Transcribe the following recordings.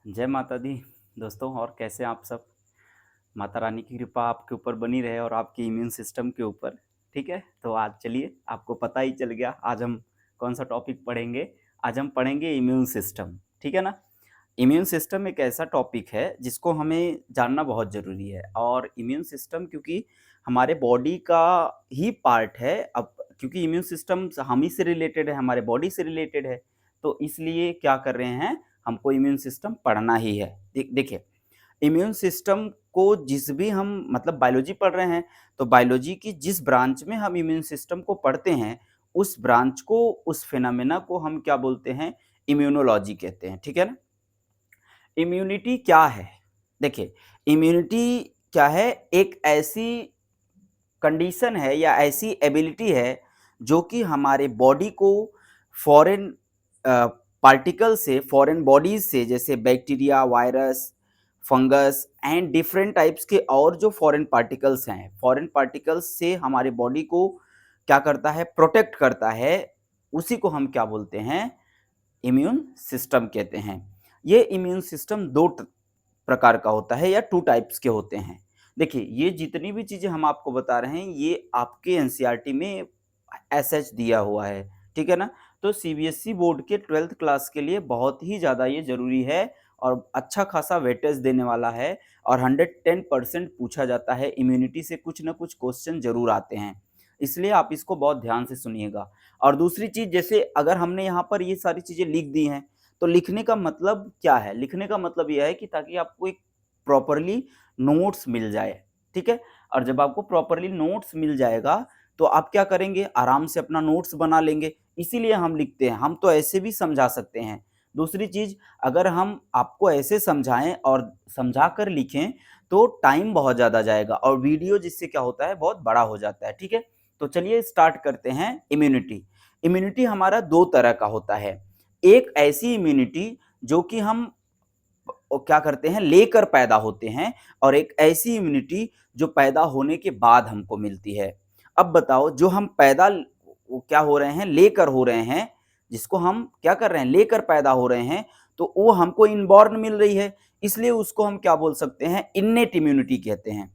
जय माता दी दोस्तों। और कैसे हैं आप सब? माता रानी की कृपा आपके ऊपर बनी रहे और आपके इम्यून सिस्टम के ऊपर। ठीक है, तो आज चलिए, आपको पता ही चल गया आज हम कौन सा टॉपिक पढ़ेंगे। आज हम पढ़ेंगे इम्यून सिस्टम। ठीक है ना। इम्यून सिस्टम एक ऐसा टॉपिक है जिसको हमें जानना बहुत ज़रूरी है। और इम्यून सिस्टम क्योंकि हमारे बॉडी का ही पार्ट है, अब क्योंकि इम्यून सिस्टम हम ही से रिलेटेड है, हमारे बॉडी से रिलेटेड है, तो इसलिए क्या कर रहे हैं, हमको इम्यून सिस्टम पढ़ना ही है। देखिए, इम्यून सिस्टम को जिस भी हम मतलब बायोलॉजी पढ़ रहे हैं, तो बायोलॉजी की जिस ब्रांच में हम इम्यून सिस्टम को पढ़ते हैं, उस ब्रांच को, उस फिनोमेना को हम क्या बोलते हैं, इम्यूनोलॉजी कहते हैं। ठीक है ना। इम्यूनिटी क्या है? देखिए, इम्यूनिटी क्या है? एक ऐसी कंडीशन है या ऐसी एबिलिटी है जो कि हमारे बॉडी को फॉरेन पार्टिकल से, फॉरेन बॉडीज से, जैसे bacteria, virus, fungus and different types के और जो फॉरेन पार्टिकल्स हैं, फॉरेन पार्टिकल्स से हमारे बॉडी को क्या करता है, प्रोटेक्ट करता है। उसी को हम क्या बोलते हैं, इम्यून सिस्टम कहते हैं। ये इम्यून सिस्टम दो प्रकार का होता है या टू टाइप्स के होते हैं। देखिए, ये जितनी भी चीज़ें हम आपको बता रहे हैं, ये आपके एनसीईआरटी में एसएच दिया हुआ है। ठीक है ना। तो सीबीएसई बोर्ड के 12th क्लास के लिए बहुत ही ज़्यादा ये ज़रूरी है और अच्छा खासा वेटेज देने वाला है। और 110% पूछा जाता है। इम्यूनिटी से कुछ ना कुछ क्वेश्चन ज़रूर आते हैं, इसलिए आप इसको बहुत ध्यान से सुनिएगा। और दूसरी चीज़, जैसे अगर हमने यहाँ पर ये सारी चीज़ें लिख दी हैं, तो लिखने का मतलब क्या है? लिखने का मतलब ये है कि ताकि आपको एक प्रॉपरली नोट्स मिल जाए। ठीक है। और जब आपको प्रॉपरली नोट्स मिल जाएगा, तो आप क्या करेंगे, आराम से अपना नोट्स बना लेंगे। इसीलिए हम लिखते हैं। हम तो ऐसे भी समझा सकते हैं। दूसरी चीज़, अगर हम आपको ऐसे समझाएं और समझा कर लिखें, तो टाइम बहुत ज़्यादा जाएगा और वीडियो जिससे क्या होता है, बहुत बड़ा हो जाता है। ठीक है। तो चलिए स्टार्ट करते हैं। इम्यूनिटी। इम्यूनिटी हमारा दो तरह का होता है। एक ऐसी इम्यूनिटी जो कि हम क्या करते हैं, लेकर पैदा होते हैं, और एक ऐसी इम्यूनिटी जो पैदा होने के बाद हमको मिलती है। अब बताओ, जो हम पैदा क्या हो रहे हैं, लेकर हो रहे हैं, जिसको हम क्या कर रहे हैं, लेकर पैदा हो रहे हैं, तो वो हमको इनबॉर्न मिल रही है। इसलिए उसको हम क्या बोल सकते हैं, इन्नेट इम्यूनिटी कहते हैं।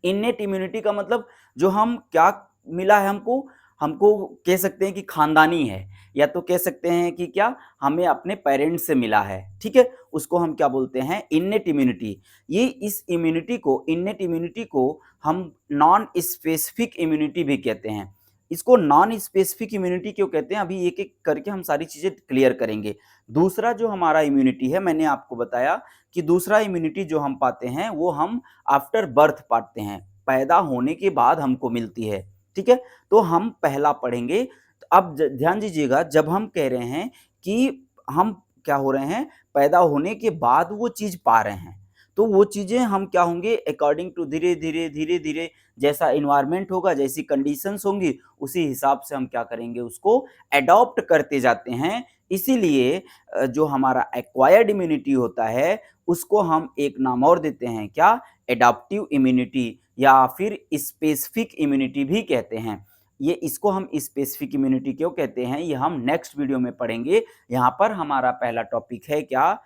इन्नेट इम्यूनिटी का मतलब जो हम क्या मिला है हमको, हमको कह सकते हैं कि खानदानी है, या तो कह सकते हैं कि क्या, हमें अपने पेरेंट्स से मिला है। ठीक है। उसको हम क्या बोलते हैं, इन्नेट इम्यूनिटी। ये इस इम्यूनिटी को, इन्नेट इम्यूनिटी को हम नॉन स्पेसिफिक इम्यूनिटी भी कहते हैं। इसको नॉन स्पेसिफिक इम्यूनिटी क्यों कहते हैं, अभी एक एक करके हम सारी चीजें क्लियर करेंगे। दूसरा जो हमारा इम्यूनिटी है, मैंने आपको बताया कि दूसरा इम्यूनिटी जो हम पाते हैं, वो हम आफ्टर बर्थ पाते हैं, पैदा होने के बाद हमको मिलती है। ठीक है। तो हम पहला पढ़ेंगे। तो अब ध्यान दीजिएगा, जब हम कह रहे हैं कि हम क्या हो रहे हैं, पैदा होने के बाद वो चीज पा रहे हैं, तो वो चीजें हम क्या होंगे, अकॉर्डिंग टू धीरे धीरे धीरे धीरे जैसा इन्वायरमेंट होगा, जैसी कंडीशंस होंगी, उसी हिसाब से हम क्या करेंगे, उसको अडॉप्ट करते जाते हैं। इसीलिए जो हमारा एक्वायर्ड इम्यूनिटी होता है, उसको हम एक नाम और देते हैं, क्या, एडाप्टिव इम्यूनिटी, या फिर स्पेसिफिक इम्यूनिटी भी कहते हैं। ये इसको हम स्पेसिफिक इम्यूनिटी क्यों कहते हैं, ये हम नेक्स्ट वीडियो में पढ़ेंगे। यहाँ पर हमारा पहला टॉपिक है क्या,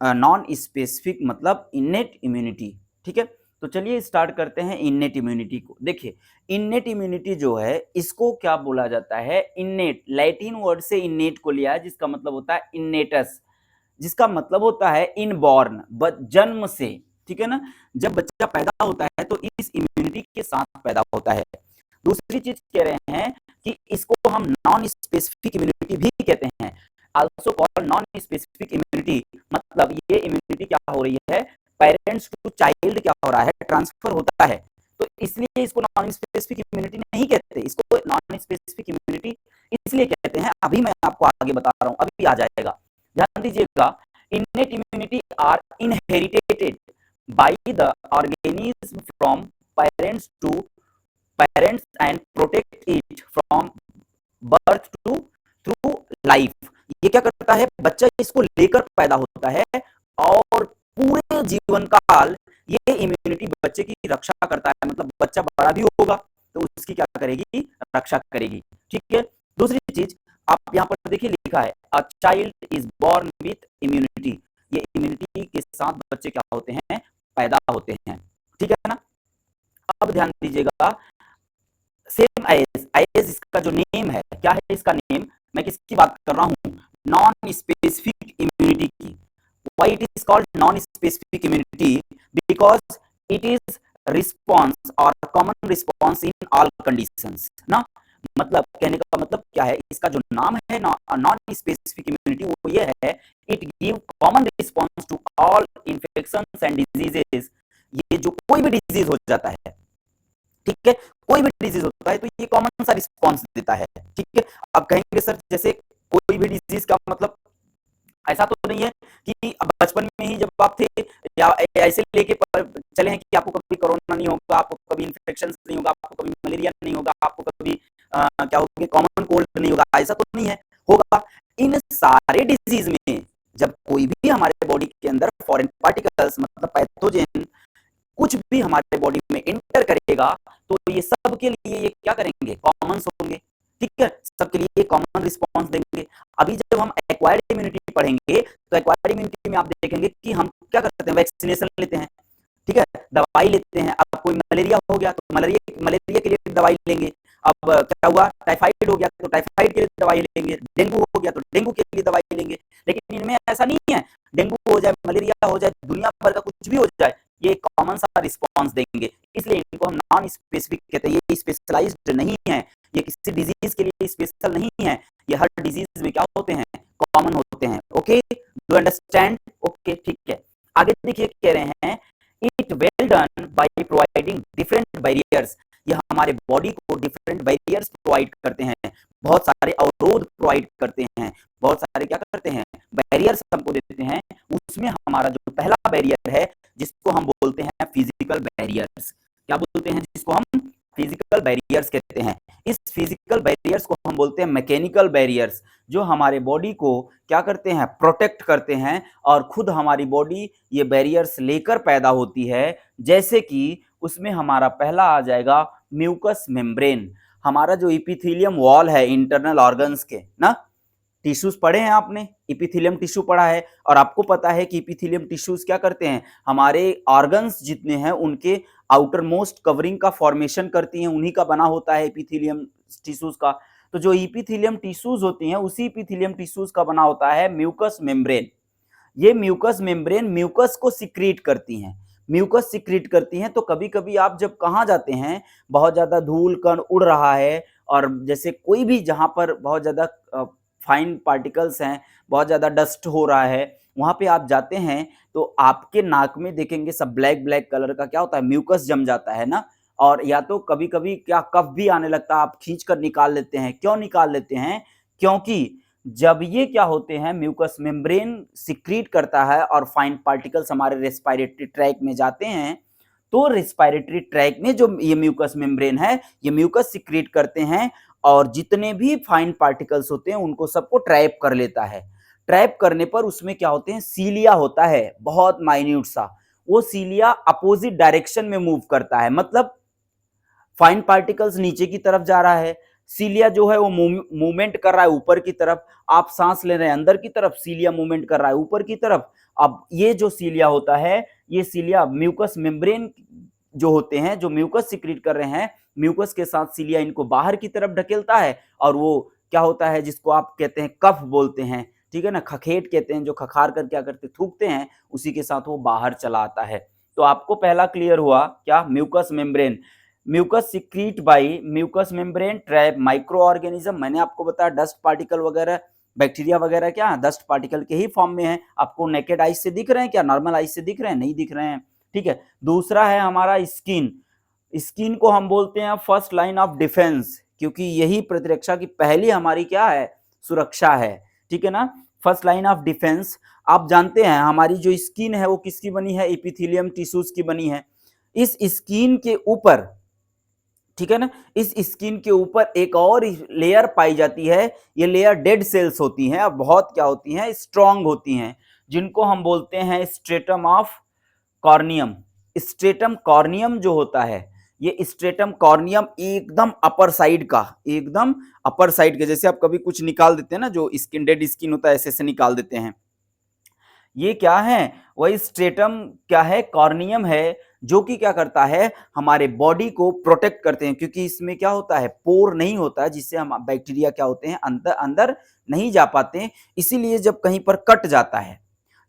नॉन स्पेसिफिक मतलब इन्नेट इम्यूनिटी। ठीक है। तो चलिए स्टार्ट करते हैं इन्नेट इम्यूनिटी को। देखिए, इन्नेट इम्यूनिटी जो है, इसको क्या बोला जाता है, इन्नेट, लैटिन वर्ड से इन्नेट को लिया है, जिसका मतलब होता है इन्नेटस, जिसका मतलब होता है इनबॉर्न, जन्म से। ठीक है ना। जब बच्चा पैदा होता है तो इस इम्यूनिटी के साथ पैदा होता है। दूसरी चीज कह रहे हैं कि इसको हम नॉन स्पेसिफिक इम्यूनिटी भी कहते हैं, also called non specific immunity. मतलब ये इम्यूनिटी क्या हो रही है, पेरेंट्स टू चाइल्ड क्या हो रहा है, ट्रांसफर होता है। तो इसलिए इसको नॉन स्पेसिफिक इम्यूनिटी नहीं कहते, इसको नॉन स्पेसिफिक इम्यूनिटी इसलिए कहते हैं। अभी मैं आपको आगे बता रहा हूं, अभी आ जाएगा, ध्यान दीजिएगा। innate immunity are inherited by the organism from parents to parents and protect it from birth to through life। ये क्या करता है, बच्चा इसको लेकर पैदा होता है और पूरे जीवन काल ये इम्यूनिटी बच्चे की रक्षा करता है। मतलब बच्चा बड़ा भी होगा तो उसकी क्या करेगी, रक्षा करेगी। ठीक है। दूसरी चीज, आप यहाँ पर देखिए लिखा है, a child is born with immunity. ये इम्यूनिटी के साथ बच्चे क्या होते हैं, पैदा होते हैं, ठीक है ना। अब ध्यान दीजिएगा, सेम एज इसका जो नेम है, क्या है इसका नेम, मैं किसकी बात कर रहा हूं, नॉन स्पेसिफिक इम्यूनिटी की। Why it is called non specific immunity, because it is response और common response in all conditions ना। मतलब कहने का मतलब क्या है, इसका जो नाम है नॉन स्पेसिफिक इम्यूनिटी, वो ये है, it give common response to all infections and diseases. ये जो कोई भी डिजीज हो जाता है, ठीक है, कोई भी डिजीज होता है तो ये कॉमन सा रिस्पॉन्स देता है, ठीक है। अब कहेंगे सर जैसे कोई भी डिजीज का मतलब ऐसा तो नहीं है कि बचपन में ही जब आप थे या ऐसे लेके चले हैं कि आपको कभी कोरोना नहीं होगा, आपको कभी इन्फेक्शन नहीं होगा, आपको कभी मलेरिया नहीं होगा, आपको कभी क्या होगा, कॉमन कोल्ड नहीं होगा, ऐसा तो नहीं है, होगा। इन सारे डिजीज में जब कोई भी हमारे बॉडी के अंदर फॉरेन पार्टिकल्स मतलब पैथोजन कुछ भी हमारे बॉडी में एंटर करेगा तो ये सबके लिए ये क्या करेंगे, कॉमन होंगे, ठीक है, सबके लिए कॉमन रिस्पॉन्स देंगे। अभी जब हम एक्वायर्ड इम्यूनिटी पढ़ेंगे तो एक्वायर्ड इम्यूनिटी में आप देखेंगे कि हम क्या करते हैं, वैक्सीनेशन लेते हैं, ठीक है, दवाई लेते हैं। अब कोई मलेरिया हो गया तो मलेरिया के लिए दवाई लेंगे। अब क्या हुआ, टाइफाइड हो गया तो टाइफाइड के लिए दवाई लेंगे, डेंगू हो गया तो डेंगू के लिए दवाई लेंगे। लेकिन इनमें ऐसा नहीं है, डेंगू हो जाए, मलेरिया हो जाए, दुनिया भर का कुछ भी हो जाए, ये कॉमन सा रिस्पॉन्स देंगे। इसलिए इनको हम नॉन स्पेसिफिक कहते हैं, ये स्पेशलाइज्ड नहीं है, ये किसी डिजीज के लिए स्पेशल नहीं है, ये हर डिजीज में क्या होते हैं, कॉमन होते हैं। ओके, डू अंडरस्टैंड, ओके, ठीक है। आगे देखिए कह रहे हैं, it well done by providing different barriers, ये हमारे बॉडी को डिफरेंट बैरियर्स प्रोवाइड करते हैं, बहुत सारे अवरोध प्रोवाइड करते हैं, बहुत सारे क्या करते हैं, बैरियर्स हमको देते हैं। उसमें हमारा जो पहला बैरियर है जिसको हम बोलते हैं फिजिकल बैरियर्स, क्या बोलते हैं जिसको हम फिजिकल बैरियर्स कहते हैं। इस फिजिकल बैरियर्स को हम बोलते हैं मैकेनिकल बैरियर्स, जो हमारे बॉडी को क्या करते हैं, प्रोटेक्ट करते हैं, और खुद हमारी बॉडी ये बैरियर्स लेकर पैदा होती है। जैसे कि उसमें हमारा पहला आ जाएगा म्यूकस मेम्ब्रेन, हमारा जो इपिथेलियम वॉल है इंटरनल ऑर्गन्स के ना, टिश्यूज पढ़े हैं आपने, इपिथेलियम टिश्यू पढ़ा है, और आपको पता है कि इपिथेलियम टिश्यूज क्या करते हैं, हमारे ऑर्गन्स जितने हैं उनके आउटर मोस्ट कवरिंग का फॉर्मेशन करती हैं, उन्हीं का बना होता है इपिथेलियम टिश्यूज का। तो जो इपिथेलियम टिश्यूज होती हैं उसी इपिथेलियम टिश्यूज का बना होता है म्यूकस मेम्ब्रेन। ये म्यूकस मेम्ब्रेन म्यूकस को सिक्रीट करती हैं, म्यूकस सिक्रीट करती हैं। तो कभी कभी आप जब कहाँ जाते हैं, बहुत ज्यादा धूल कण उड़ रहा है, और जैसे कोई भी जहाँ पर बहुत ज्यादा फाइन पार्टिकल्स हैं, बहुत ज़्यादा डस्ट हो रहा है, वहाँ पे आप जाते हैं तो आपके नाक में देखेंगे सब ब्लैक ब्लैक कलर का क्या होता है, म्यूकस जम जाता है ना। और या तो कभी कभी क्या कफ भी आने लगता है, आप खींच कर निकाल लेते हैं। क्यों निकाल लेते हैं, क्योंकि जब ये क्या होते हैं, म्यूकस मेम्ब्रेन सिक्रीट करता है और फाइन पार्टिकल्स हमारे रेस्पिरेटरी ट्रैक में जाते हैं, तो रेस्पिरेटरी ट्रैक में जो ये म्यूकस मेम्ब्रेन है, ये म्यूकस सिक्रीट करते हैं, और जितने भी फाइन पार्टिकल्स होते हैं उनको सबको ट्रैप कर लेता है। ट्रैप करने पर उसमें क्या होते हैं, सीलिया होता है बहुत माइन्यूट सा, वो सीलिया अपोजिट डायरेक्शन में मूव करता है, मतलब फाइन पार्टिकल्स नीचे की तरफ जा रहा है, सीलिया जो है वो मूवमेंट कर रहा है ऊपर की तरफ। आप सांस ले रहे हैं अंदर की तरफ, सीलिया मूवमेंट कर रहा है ऊपर की तरफ। अब ये जो सीलिया होता है, ये सीलिया म्यूकस मेम्ब्रेन जो होते हैं, जो म्यूकस सिक्रीट कर रहे हैं, म्यूकस के साथ सीलिया इनको बाहर की तरफ ढकेलता है, और वो क्या होता है जिसको आप कहते हैं कफ बोलते हैं, ठीक है ना, खखेट कहते हैं, जो खखार कर क्या करते थूकते हैं, उसी के साथ वो बाहर चला आता है। तो आपको पहला क्लियर हुआ क्या, mucus membrane, mucus secrete by mucus membrane trap microorganism. मैंने आपको बताया डस्ट पार्टिकल वगैरह, बैक्टीरिया वगैरह क्या डस्ट पार्टिकल के ही फॉर्म में है। आपको नेकेड आइज से दिख रहे हैं क्या, नॉर्मल आइज से दिख रहे हैं, नहीं दिख रहे हैं, ठीक है। दूसरा है हमारा स्किन, स्किन को हम बोलते हैं फर्स्ट लाइन ऑफ डिफेंस, क्योंकि यही प्रतिरक्षा की पहली हमारी क्या है, सुरक्षा है, ठीक है ना, फर्स्ट लाइन ऑफ डिफेंस। आप जानते हैं हमारी जो स्किन है वो किसकी बनी है, एपिथेलियम टिश्यूज की बनी है। इस स्किन के ऊपर, ठीक है ना, इस स्किन के ऊपर एक और लेयर पाई जाती है, ये लेयर डेड सेल्स होती हैं और बहुत क्या होती हैं, स्ट्रांग होती हैं, जिनको हम बोलते हैं stratum of corneum. Stratum corneum जो होता है, ये स्ट्रेटम कॉर्नियम एकदम अपर साइड का, एकदम अपर साइड के, जैसे आप कभी कुछ निकाल देते हैं ना, जो स्किन डेड स्किन होता है ऐसे ऐसे निकाल देते हैं, ये क्या है, वही स्ट्रेटम क्या है, कॉर्नियम है, जो कि क्या करता है, हमारे बॉडी को प्रोटेक्ट करते हैं, क्योंकि इसमें क्या होता है, पोर नहीं होता है, जिससे हम बैक्टीरिया क्या होते हैं, अंदर अंदर नहीं जा पाते। इसीलिए जब कहीं पर कट जाता है,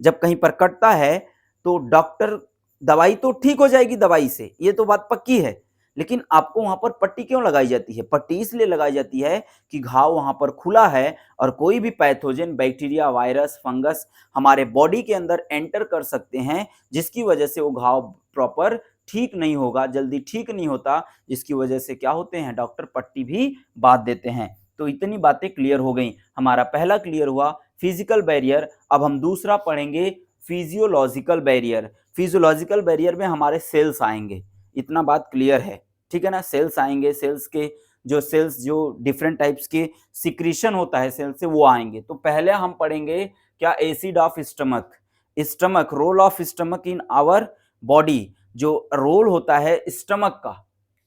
जब कहीं पर कटता है तो डॉक्टर, दवाई तो ठीक हो जाएगी दवाई से, ये तो बात पक्की है, लेकिन आपको वहां पर पट्टी क्यों लगाई जाती है? पट्टी इसलिए लगाई जाती है कि घाव वहां पर खुला है और कोई भी पैथोजन, बैक्टीरिया, वायरस, फंगस हमारे बॉडी के अंदर एंटर कर सकते हैं, जिसकी वजह से वो घाव प्रॉपर ठीक नहीं होगा, जल्दी ठीक नहीं होता, जिसकी वजह से क्या होते हैं, डॉक्टर पट्टी भी बांध देते हैं। तो इतनी बातें क्लियर हो गई। हमारा पहला क्लियर हुआ फिजिकल बैरियर। अब हम दूसरा पढ़ेंगे फिजियोलॉजिकल बैरियर। फिजियोलॉजिकल बैरियर में हमारे सेल्स आएंगे, इतना बात क्लियर है, ठीक है ना। सेल्स आएंगे, सेल्स जो डिफरेंट टाइप्स के सिक्रीशन होता है सेल से, वो आएंगे। तो पहले हम पढ़ेंगे क्या, acid of stomach. Stomach, role of stomach in our body, जो रोल होता है स्टमक का,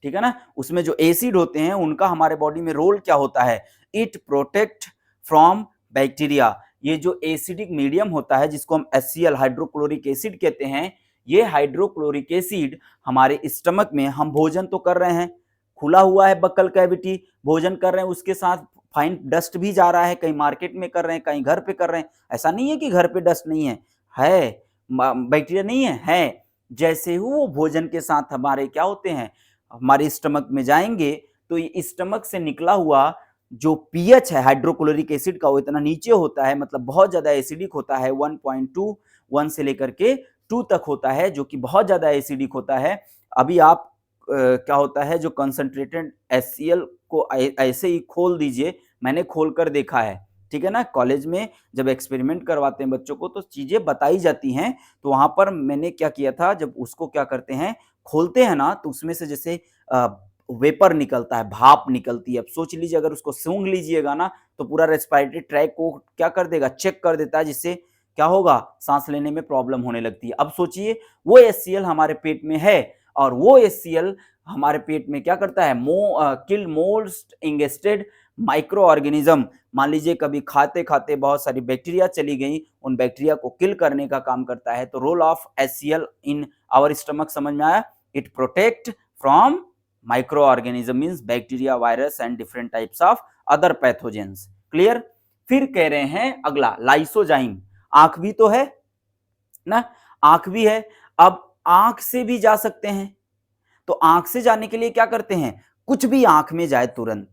ठीक है ना, उसमें जो एसिड होते हैं उनका हमारे बॉडी में रोल क्या होता है, इट प्रोटेक्ट फ्रॉम बैक्टीरिया। ये जो एसिडिक मीडियम होता है, जिसको हम HCl हाइड्रोक्लोरिक एसिड कहते हैं, ये हाइड्रोक्लोरिक एसिड हमारे स्टमक में, हम भोजन तो कर रहे हैं, खुला हुआ है बक्कल कैविटी, भोजन कर रहे हैं, उसके साथ फाइन डस्ट भी जा रहा है, कहीं मार्केट में कर रहे हैं, कहीं घर पे कर रहे हैं। ऐसा नहीं है कि घर पे डस्ट नहीं है बैक्टीरिया नहीं है। जैसे ही वो भोजन के साथ हमारे क्या होते हैं, हमारे स्टमक में जाएंगे, तो ये स्टमक से निकला हुआ जो पीएच है हाइड्रोक्लोरिक एसिड का, वो इतना नीचे होता है, मतलब बहुत ज्यादा एसिडिक होता है, 1.21 से लेकर के 2 तक होता है, जो कि बहुत ज्यादा एसिडिक होता है। अभी आप क्या होता है, जो कंसंट्रेटेड HCl को ऐसे ही खोल दीजिए, मैंने खोल कर देखा है, ठीक है ना। कॉलेज में जब एक्सपेरिमेंट करवाते हैं बच्चों को, तो चीजें बताई जाती हैं, तो वहां पर मैंने क्या किया था, जब उसको क्या करते हैं, खोलते हैं ना, तो उसमें से जैसे वेपर निकलता है, भाप निकलती है। अब सोच लीजिए, अगर उसको सूंघ लीजिएगा ना, तो पूरा रेस्पिरेटरी ट्रैक को क्या कर देगा, चेक कर देता है, जिससे क्या होगा, सांस लेने में प्रॉब्लम होने लगती है। अब सोचिए, वो HCl हमारे पेट में है, और वो HCl हमारे पेट में क्या करता है, किल मोस्ट इंगेस्टेड माइक्रो ऑर्गेनिज्म। मान लीजिए कभी खाते खाते बहुत सारी बैक्टीरिया चली गई, उन बैक्टीरिया को किल करने का काम करता है। तो role of HCl in our stomach समझ में आया, it protect from microorganism means bacteria, virus and different types of other pathogens. Clear. फिर कह रहे हैं अगला, लाइसोजाइम। आंख भी तो है ना, आंख भी है। अब आंख से भी जा सकते हैं, तो आंख से जाने के लिए क्या करते हैं, कुछ भी आंख में जाए, तुरंत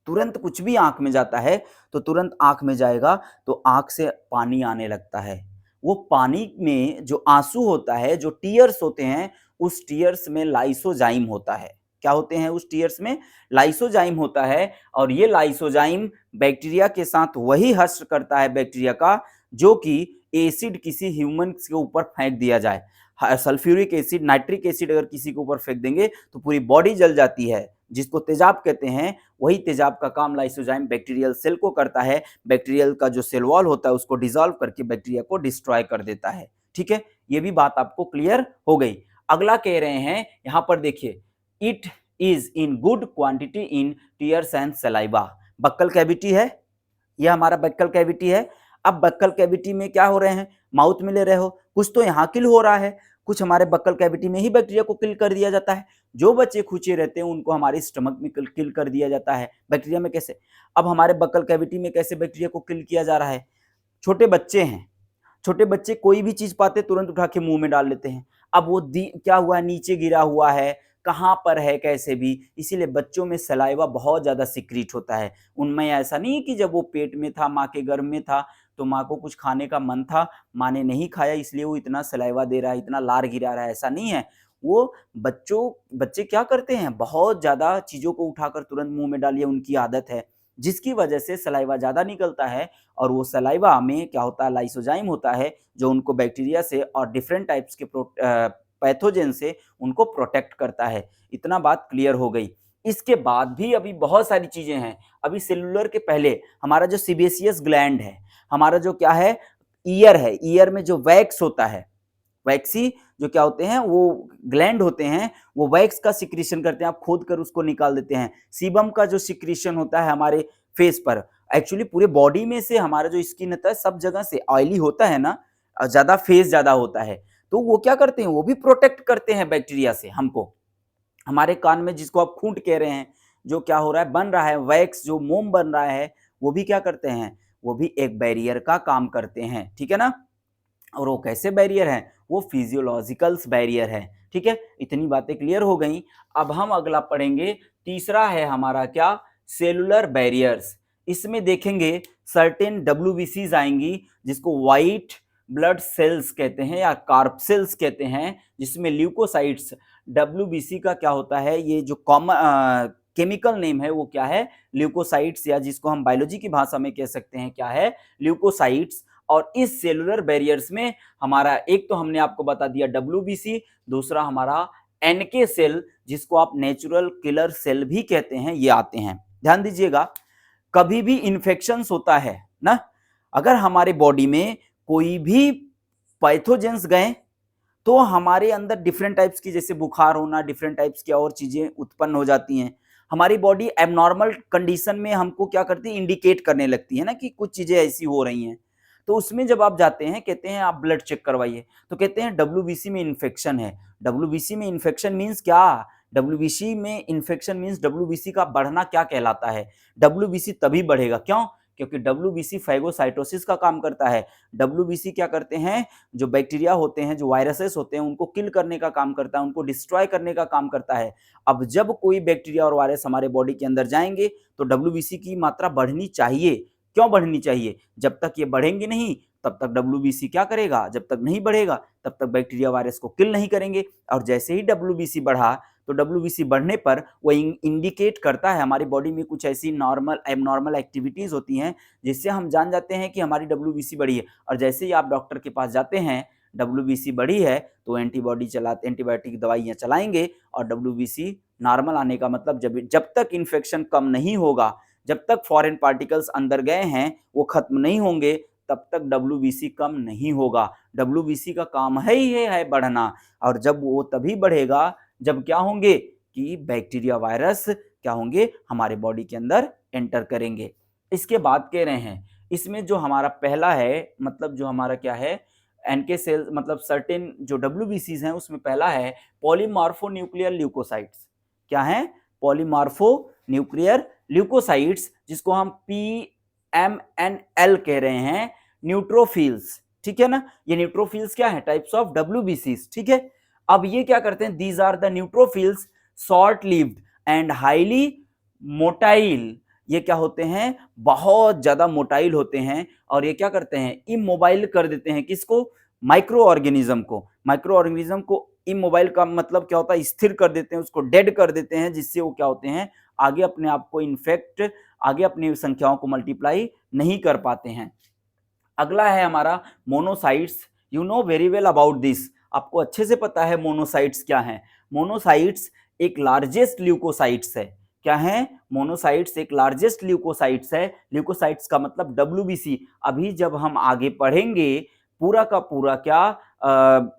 तुरंत कुछ भी आंख में जाता है, तो तुरंत आंख में जाएगा, तो आंख से पानी आने लगता है। वो पानी में जो आंसू होता है, जो टीयर्स होते हैं, उस टीयर्स में लाइसोजाइम होता है। क्या होते हैं उस टीयर्स में, लाइसोजाइम होता है। और ये लाइसोजाइम बैक्टीरिया के साथ वही हश्र करता है बैक्टीरिया का, जो कि एसिड किसी ह्यूमन के ऊपर फेंक दिया जाए, सल्फ्यूरिक एसिड, नाइट्रिक एसिड अगर किसी के ऊपर फेंक देंगे तो पूरी बॉडी जल जाती है, जिसको तेजाब कहते हैं। वही तेजाब का काम लाइसोजाइम बैक्टीरियल सेल को करता है। बैक्टीरियल का जो सेल वॉल होता है, उसको डिसॉल्व करके बैक्टीरिया को डिस्ट्रॉय कर देता है। ठीक है, ये भी बात आपको क्लियर हो गई। अगला कह रहे हैं, यहां पर देखिए, it is in good quantity in tears and saliva. Buccal cavity है, यह हमारा बक्कल कैविटी है। अब बक्कल कैविटी में क्या हो रहे हैं, माउथ में ले रहे हो, कुछ तो यहाँ किल हो रहा है, कुछ हमारे बक्कल कैविटी में ही बैक्टीरिया को किल कर दिया जाता है। जो बच्चे खुचे रहते हैं उनको हमारे स्टमक में किल कर दिया जाता है। बैक्टीरिया में कैसे, अब हमारे बक्कल कैविटी में कैसे बैक्टीरिया को किल किया जा रहा है, छोटे बच्चे हैं, छोटे बच्चे कोई भी चीज पाते तुरंत उठा के मुंह में डाल लेते हैं। अब वो क्या हुआ है, नीचे गिरा हुआ है, कहाँ पर है, कैसे भी, इसीलिए बच्चों में सलाइवा बहुत ज्यादा सिक्रीट होता है। उनमें ऐसा नहीं है कि जब वो पेट में था, माँ के गर्भ में था, तो माँ को कुछ खाने का मन था, माँ ने नहीं खाया, इसलिए वो इतना सलाइवा दे रहा है, इतना लार गिरा रहा है, ऐसा नहीं है। वो बच्चे क्या करते हैं, बहुत ज्यादा चीजों को उठाकर तुरंत मुंह में डालिए, उनकी आदत है, जिसकी वजह से सलाइवा ज्यादा निकलता है। और वो सलाइवा में क्या होता है, लाइसोजाइम होता है, जो उनको बैक्टीरिया से और डिफरेंट टाइप्स के पैथोजन से उनको प्रोटेक्ट करता है। इतना बात क्लियर हो गई। इसके बाद भी अभी बहुत सारी चीजें हैं। अभी सेलुलर के पहले हमारा जो सीबेसियस ग्लैंड है, हमारा जो क्या है, ईयर है, ईयर में जो वैक्स होता है, वैक्सी जो क्या होते हैं, वो ग्लैंड होते हैं, वो वैक्स का सिक्रीशन करते हैं, आप खोद कर उसको निकाल देते हैं। सीबम का जो सिक्रीशन होता है हमारे फेस पर, एक्चुअली पूरे बॉडी में से हमारा जो स्किन होता है, सब जगह से ऑयली होता है ना, ज़्यादा फेज ज़्यादा होता है, तो वो क्या करते हैं, वो भी प्रोटेक्ट करते हैं बैक्टीरिया से हमको। हमारे कान में जिसको आप खूंट कह रहे हैं, जो क्या हो रहा है, बन रहा है वैक्स, जो मोम बन रहा है, वो भी क्या करते हैं, वो भी एक बैरियर का काम करते हैं, ठीक है ना। और वो कैसे बैरियर हैं, वो फिजियोलॉजिकल्स बैरियर है, ठीक है। इतनी बातें क्लियर हो गई। अब हम अगला पढ़ेंगे, तीसरा है हमारा क्या, सेलुलर बैरियर्स। इसमें देखेंगे सर्टेन डब्ल्यूबीसीज आएंगी, जिसको वाइट ब्लड सेल्स कहते हैं या कार्पसेल्स कहते हैं, जिसमें ल्यूकोसाइट्स, डब्ल्यूबीसी का क्या होता है, ये जो कॉमन केमिकल नेम है वो क्या है, ल्यूकोसाइट्स, या जिसको हम बायोलॉजी की भाषा में कह सकते हैं क्या है, ल्यूकोसाइट्स। और इस सेलुलर बैरियर्स में हमारा एक तो हमने आपको बता दिया डब्ल्यूबीसी, दूसरा हमारा एनके सेल, जिसको आप नेचुरल किलर सेल भी कहते हैं, ये आते हैं। ध्यान दीजिएगा, कभी भी इन्फेक्शंस होता है ना, अगर हमारे बॉडी में कोई भी पैथोजेंस गए तो हमारे अंदर डिफरेंट टाइप्स की, जैसे बुखार होना, डिफरेंट टाइप्स की और चीजें उत्पन्न हो जाती हैं। हमारी बॉडी एबनॉर्मल कंडीशन में हमको क्या करती है, इंडिकेट करने लगती है ना कि कुछ चीजें ऐसी हो रही हैं। तो उसमें जब आप जाते हैं, कहते हैं आप ब्लड चेक करवाइए, तो कहते हैं डब्ल्यूबीसी में इन्फेक्शन है। डब्ल्यूबीसी में इन्फेक्शन मीन्स क्या, डब्ल्यूबीसी में इन्फेक्शन मीन्स डब्ल्यूबीसी का बढ़ना क्या कहलाता है, डब्ल्यूबीसी तभी बढ़ेगा, क्यों, क्योंकि डब्ल्यूबीसी फैगोसाइटोसिस का काम करता है। डब्ल्यूबीसी क्या करते हैं, जो बैक्टीरिया होते हैं, जो वायरसेस होते हैं, उनको किल करने का काम करता है, उनको डिस्ट्रॉय करने का काम करता है। अब जब कोई बैक्टीरिया और वायरस हमारे बॉडी के अंदर जाएंगे तो डब्ल्यूबीसी की मात्रा बढ़नी चाहिए। क्यों बढ़नी चाहिए, जब तक ये बढ़ेंगे नहीं तब तक डब्ल्यूबीसी क्या करेगा, जब तक नहीं बढ़ेगा तब तक बैक्टीरिया वायरस को किल नहीं करेंगे। और जैसे ही डब्ल्यूबीसी बढ़ा, तो डब्ल्यूबीसी बढ़ने पर वो इंडिकेट करता है, हमारी बॉडी में कुछ ऐसी नॉर्मल एबनॉर्मल एक्टिविटीज होती हैं जिससे हम जान जाते हैं कि हमारी डब्ल्यूबीसी बढ़ी है। और जैसे ही आप डॉक्टर के पास जाते हैं, डब्ल्यूबीसी बढ़ी है, तो एंटीबायोटिक दवाइयाँ चलाएंगे, और डब्ल्यूबीसी नॉर्मल आने का मतलब जब तक इन्फेक्शन कम नहीं होगा, जब तक फॉरेन पार्टिकल्स अंदर गए हैं वो खत्म नहीं होंगे, तब तक डब्ल्यूबीसी कम नहीं होगा। डब्ल्यूबीसी का काम है बढ़ना, और जब वो तभी बढ़ेगा जब क्या होंगे कि बैक्टीरिया वायरस क्या होंगे, हमारे बॉडी के अंदर एंटर करेंगे। इसके बाद कह रहे हैं, इसमें जो हमारा पहला है, मतलब जो हमारा क्या है, एनके सेल, मतलब सर्टेन जो डब्ल्यूबीसीज हैं, उसमें पहला है पॉलीमार्फोन्यूक्लियर ल्यूकोसाइट्स। क्या है, पॉलीमार्फोन्यूक्लियर ल्यूकोसाइट्स, जिसको हम PMNL कह रहे हैं, न्यूट्रोफिल्स, ठीक है ना। ये न्यूट्रोफिल्स क्या है, टाइप्स ऑफ डब्ल्यूबीसीज, ठीक है। अब ये क्या करते हैं, these are the neutrophils, short lived and highly motile. ये क्या होते हैं, बहुत ज्यादा मोटाइल होते हैं, और ये क्या करते हैं, इमोबाइल कर देते हैं, किसको, माइक्रो ऑर्गेनिज्म को। माइक्रो ऑर्गेनिज्म को इमोबाइल का मतलब क्या होता है, स्थिर कर देते हैं, उसको डेड कर देते हैं, जिससे वो क्या होते हैं, आगे अपने आप को इन्फेक्ट, आगे अपनी संख्याओं को मल्टीप्लाई नहीं कर पाते हैं। अगला है हमारा monocytes. You know very well about this, आपको अच्छे से पता है मोनोसाइट्स क्या है। मोनोसाइट्स एक लार्जेस्ट ल्यूकोसाइट्स है। क्या है, मोनोसाइट्स एक लार्जेस्ट ल्यूकोसाइट्स है। ल्यूकोसाइट्स का मतलब डब्ल्यूबीसी। अभी जब हम आगे पढ़ेंगे, पूरा का पूरा क्या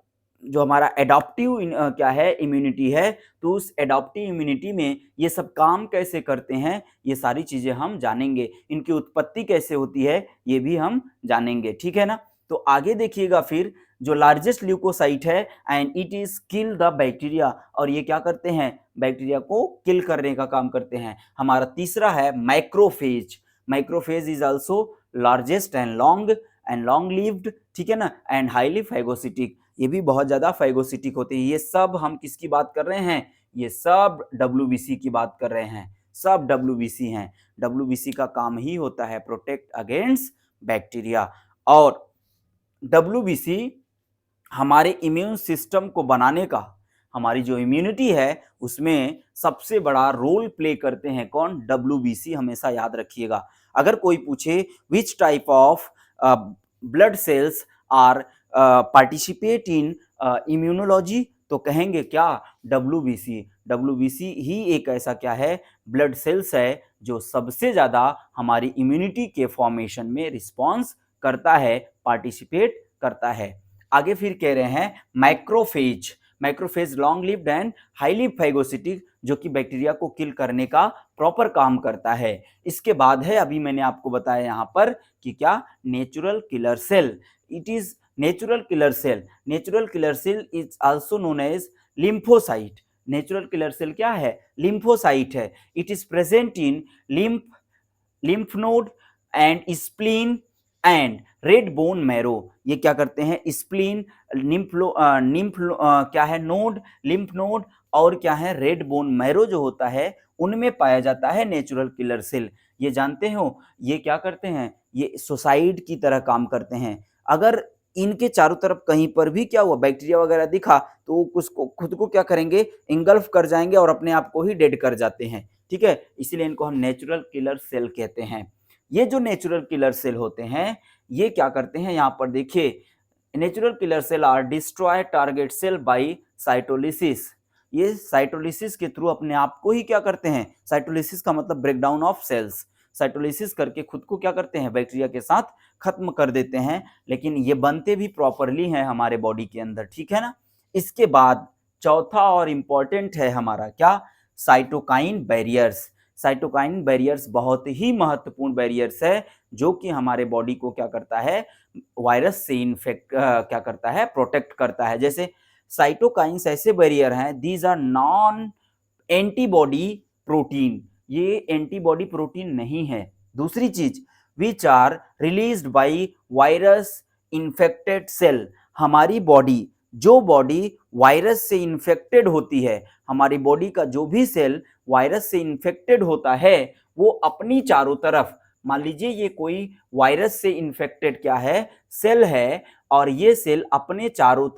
जो हमारा एडॉप्टिव क्या है, इम्यूनिटी है, तो उस एडॉप्टिव इम्यूनिटी में ये सब काम कैसे करते हैं, ये सारी चीजें हम जानेंगे। इनकी उत्पत्ति कैसे होती है, ये भी हम जानेंगे, ठीक है ना। तो आगे देखिएगा, फिर जो लार्जेस्ट ल्यूकोसाइट है, and it is kill the bacteria, और ये क्या करते हैं, बैक्टीरिया को किल करने का काम करते हैं। हमारा तीसरा है macrophage. Macrophage is also largest and long lived, ठीक है ना, एंड हाईली फैगोसिटिक। ये भी बहुत ज्यादा फैगोसिटिक होते हैं। ये सब हम किसकी बात कर रहे हैं, ये सब डब्ल्यूबीसी की बात कर रहे हैं, सब डब्ल्यूबीसी हैं। डब्ल्यूबीसी का काम ही होता है प्रोटेक्ट अगेंस्ट बैक्टीरिया। और डब्ल्यूबीसी हमारे इम्यून सिस्टम को बनाने का, हमारी जो इम्यूनिटी है उसमें सबसे बड़ा रोल प्ले करते हैं कौन, डब्ल्यूबीसी। हमेशा याद रखिएगा। अगर कोई पूछे which type of blood cells are participate in immunology, तो कहेंगे क्या, डब्ल्यूबीसी। डब्ल्यूबीसी ही एक ऐसा क्या है, ब्लड सेल्स है, जो सबसे ज्यादा हमारी इम्यूनिटी के फॉर्मेशन में रिस्पॉन्स करता है, पार्टिसिपेट करता है। आगे फिर कह रहे हैं macrophage. Macrophage long lived and highly phagocytic, जो कि बैक्टीरिया को किल करने का प्रॉपर काम करता है। इसके बाद है, अभी मैंने आपको बताया यहाँ पर कि क्या, natural killer cell. It is natural killer cell. Natural killer cell is also known as lymphocyte. Natural killer cell क्या है? लिम्फोसाइट है। It is present in lymph node and spleen and red bone marrow. ये क्या करते हैं? Spleen, क्या है, node, lymph node, और क्या है, रेड बोन मैरो जो होता है, उनमें पाया जाता है नेचुरल किलर सेल। ये जानते हो, ये क्या करते हैं? ये सुसाइड की तरह काम करते हैं। अगर इनके चारों तरफ कहीं पर भी क्या हुआ, बैक्टीरिया वगैरह दिखा, तो उसको खुद को क्या करेंगे? इंगल्फ कर जाएंगे और अपने आप को ही डेड कर जाते हैं। ठीक है, इसीलिए इनको हम नेचुरल किलर सेल कहते हैं। ये जो नेचुरल किलर सेल होते हैं, ये क्या करते हैं? यहाँ पर देखिए, natural killer cells are destroy target cell by cytolysis. ये साइटोलिसिस के थ्रू अपने आप को ही क्या करते हैं? साइटोलिसिस का मतलब ब्रेकडाउन ऑफ सेल्स। साइटोलिसिस करके खुद को क्या करते हैं? बैक्टीरिया के साथ खत्म कर देते हैं। लेकिन ये बनते भी प्रॉपरली हैं हमारे बॉडी के अंदर, ठीक है ना। इसके बाद चौथा और इंपॉर्टेंट है हमारा क्या? Cytokine barriers. साइटोकाइन बैरियर्स बहुत ही महत्वपूर्ण बैरियर्स है, जो कि हमारे बॉडी को क्या करता है? वायरस से क्या करता है? प्रोटेक्ट करता है। जैसे साइटोकाइंस ऐसे बैरियर हैं, these are non antibody protein. ये एंटीबॉडी प्रोटीन नहीं है। दूसरी चीज, which are released by virus infected cell. हमारी बॉडी, जो बॉडी वायरस से इन्फेक्टेड होती है, हमारी बॉडी का जो भी सेल वायरस से इन्फेक्टेड होता है, वो अपनी चारों तरफ, मान लीजिए ये कोई वायरस से इन्फेक्टेड क्या है? सेल है, और ये सेल अपने चारों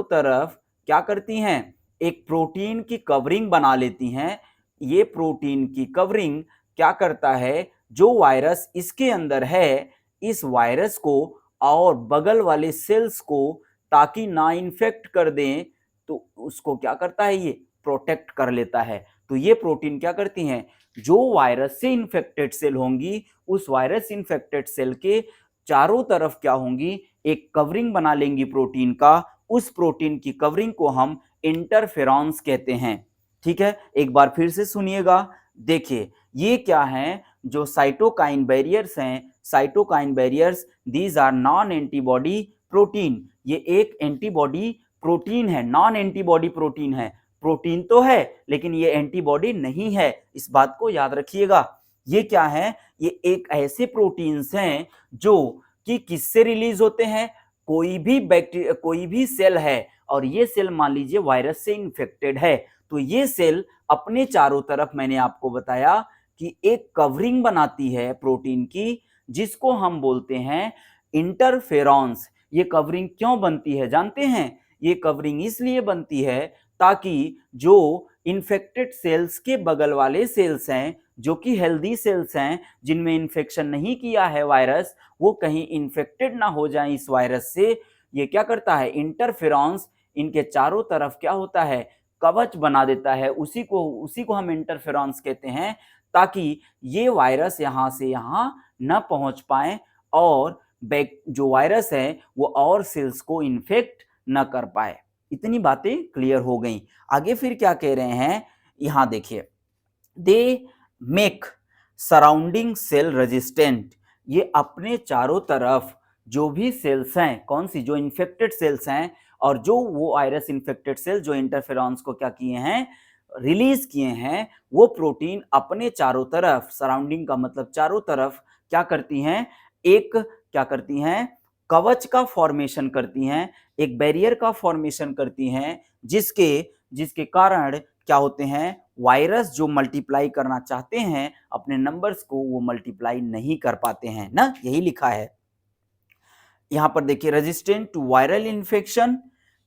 तरफ क्या करती हैं? एक प्रोटीन की कवरिंग बना लेती हैं। ये प्रोटीन की कवरिंग क्या करता है? जो वायरस इसके अंदर है, इस वायरस को और बगल वाले सेल्स को ताकि ना इन्फेक्ट कर दें, तो उसको क्या करता है? ये प्रोटेक्ट कर लेता है। तो ये प्रोटीन क्या करती हैं? जो वायरस से इन्फेक्टेड सेल होंगी, उस वायरस इन्फेक्टेड सेल के चारों तरफ क्या होंगी? एक कवरिंग बना लेंगी प्रोटीन का। उस प्रोटीन की कवरिंग को हम इंटरफेरॉन्स कहते हैं। ठीक है, एक बार फिर से सुनिएगा। देखिए, ये क्या है? जो साइटोकाइन बैरियर्स हैं, cytokine barriers, these are non antibody protein. ये एक एंटीबॉडी प्रोटीन है, नॉन एंटीबॉडी प्रोटीन है। प्रोटीन तो है, लेकिन ये एंटीबॉडी नहीं है, इस बात को याद रखिएगा। ये क्या है? ये एक ऐसे प्रोटीन्स हैं जो कि किससे रिलीज होते हैं? कोई भी सेल है, और ये सेल मान लीजिए वायरस से इन्फेक्टेड है, तो ये सेल अपने चारों तरफ, मैंने आपको बताया कि एक कवरिंग बनाती है प्रोटीन की, जिसको हम बोलते हैं इंटरफेरॉन्स। ये कवरिंग क्यों बनती है जानते हैं? ये कवरिंग इसलिए बनती है ताकि जो इन्फेक्टेड सेल्स के बगल वाले सेल्स हैं, जो कि हेल्दी सेल्स हैं, जिनमें इन्फेक्शन नहीं किया है वायरस, वो कहीं इन्फेक्टेड ना हो जाएं इस वायरस से। ये क्या करता है? इंटरफेरॉन्स इनके चारों तरफ क्या होता है? कवच बना देता है। उसी को हम इंटरफेरॉन्स कहते हैं, ताकि ये वायरस यहाँ से यहाँ न पहुंच पाए, और जो वायरस है वो और सेल्स को इन्फेक्ट न कर पाए। इतनी बातें क्लियर हो गई। आगे फिर क्या कह रहे हैं? यहां देखिए, they make surrounding cell resistant. ये अपने चारों तरफ जो भी सेल्स हैं, कौन सी? जो इन्फेक्टेड सेल्स हैं, और जो वो वायरस इन्फेक्टेड सेल जो इंटरफेरॉन्स को क्या किए हैं? रिलीज किए हैं, वो प्रोटीन अपने चारों तरफ, सराउंडिंग का मतलब चारों तरफ, क्या करती हैं? एक क्या करती हैं? कवच का फॉर्मेशन करती हैं, एक बैरियर का फॉर्मेशन करती हैं, जिसके कारण क्या होते हैं? वायरस जो मल्टीप्लाई करना चाहते हैं अपने नंबर्स को, वो मल्टीप्लाई नहीं कर पाते हैं ना। यही लिखा है यहां पर, देखिए, resistant to viral infection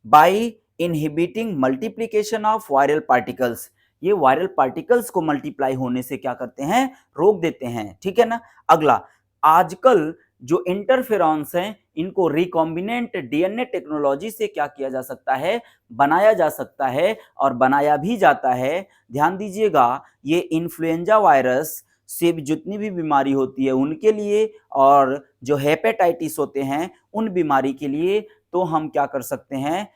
by inhibiting multiplication of viral particles. ये वायरल पार्टिकल्स को मल्टीप्लाई होने से क्या करते हैं? रोक देते हैं। ठीक है ना। अगला, आजकल जो इंटरफेरॉन्स हैं, इनको रिकॉम्बिनेंट डीएनए टेक्नोलॉजी से क्या किया जा सकता है? बनाया जा सकता है, और बनाया भी जाता है। ध्यान दीजिएगा, ये इन्फ्लुएंजा वायरस से जितनी भी बीमारी होती है उनके लिए, और जो हेपेटाइटिस होते हैं उन बीमारी के लिए, तो हम क्या कर सकते हैं?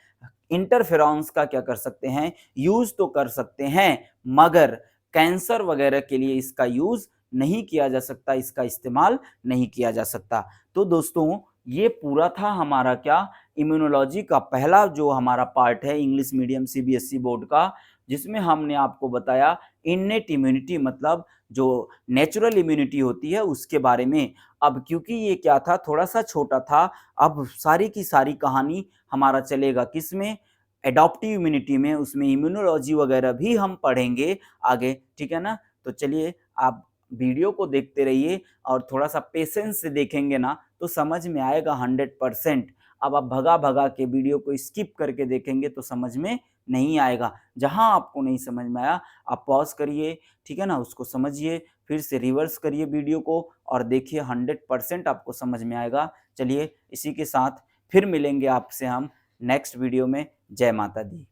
इंटरफेरॉन्स का क्या कर सकते हैं, यूज तो कर सकते हैं, मगर कैंसर वगैरह के लिए इसका यूज नहीं किया जा सकता, इसका इस्तेमाल नहीं किया जा सकता। तो दोस्तों ये पूरा था हमारा क्या, इम्यूनोलॉजी का पहला जो हमारा पार्ट है इंग्लिश मीडियम सीबीएसई बोर्ड का, जिसमें हमने आपको बताया इन्नेट इम्यूनिटी मतलब जो नेचुरल इम्यूनिटी होती है उसके बारे में। अब क्योंकि ये क्या था, थोड़ा सा छोटा था, अब सारी की सारी कहानी हमारा चलेगा किसमें, एडॉप्टिव इम्यूनिटी में, उसमें इम्यूनोलॉजी वगैरह भी हम पढ़ेंगे आगे, ठीक है ना। तो चलिए आप वीडियो को देखते रहिए और थोड़ा सा पेशेंस से देखेंगे ना तो समझ में आएगा 100%। अब आप भगा भगा के वीडियो को स्किप करके देखेंगे तो समझ में नहीं आएगा। जहां आपको नहीं समझ में आया आप पॉज करिए, ठीक है ना, उसको समझिए, फिर से रिवर्स करिए वीडियो को और देखिए 100% आपको समझ में आएगा। चलिए इसी के साथ फिर मिलेंगे आपसे हम नेक्स्ट वीडियो में। जय माता दी।